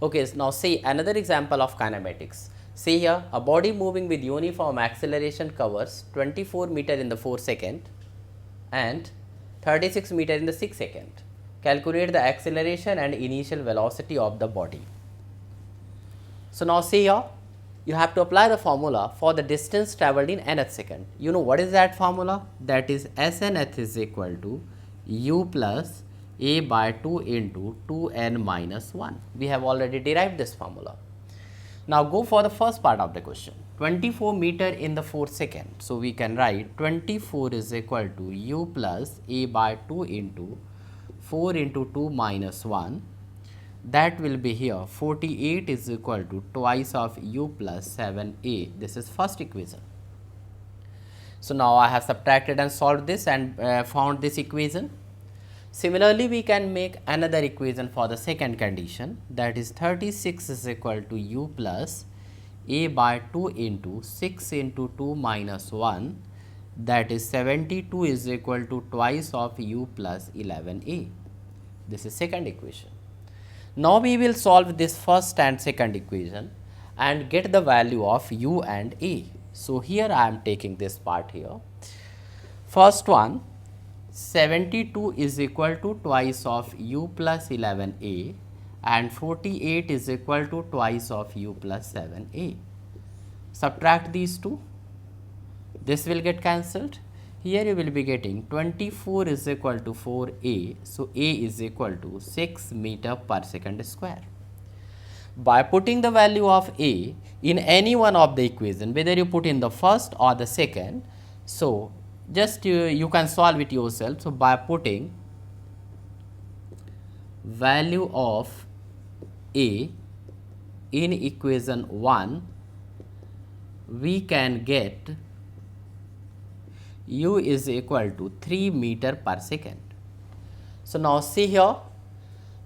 Okay, so now see another example of kinematics. See here, a body moving with uniform acceleration covers 24 meter in the 4 second and 36 meter in the 6 second. Calculate the acceleration and initial velocity of the body. So now see here, you have to apply the formula for the distance travelled in nth second. You know what is that formula? That is SNth is equal to u plus a by 2 into 2n minus 1. We have already derived this formula. Now go for the first part of the question. 24 meter in the 4 second. So we can write 24 is equal to u plus a by 2 into 4 into 2 minus 1. That will be here 48 is equal to twice of u plus 7a. This is first equation. So now I have subtracted and solved this and found this equation. Similarly, we can make another equation for the second condition, that is 36 is equal to u plus a by 2 into 6 into 2 minus 1, that is 72 is equal to twice of u plus 11a. This is second equation. Now we will solve this first and second equation and get the value of u and a. So here I am taking this part here. First one, 72 is equal to twice of u plus 11a and 48 is equal to twice of u plus 7a. Subtract these two, this will get cancelled. Here you will be getting 24 is equal to 4a, so a is equal to 6 meter per second square. By putting the value of a in any one of the equation, whether you put in the first or the second, so just you can solve it yourself. So by putting value of a in equation 1, we can get u is equal to 3 meter per second. So now see here,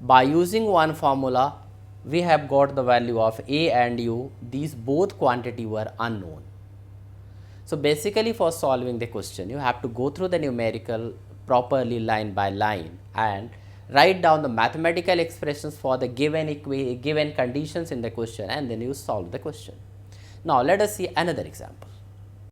by using one formula, we have got the value of a and u. These both quantity were unknown. So basically for solving the question, you have to go through the numerical properly line by line and write down the mathematical expressions for the given conditions in the question, and then you solve the question. Now let us see another example.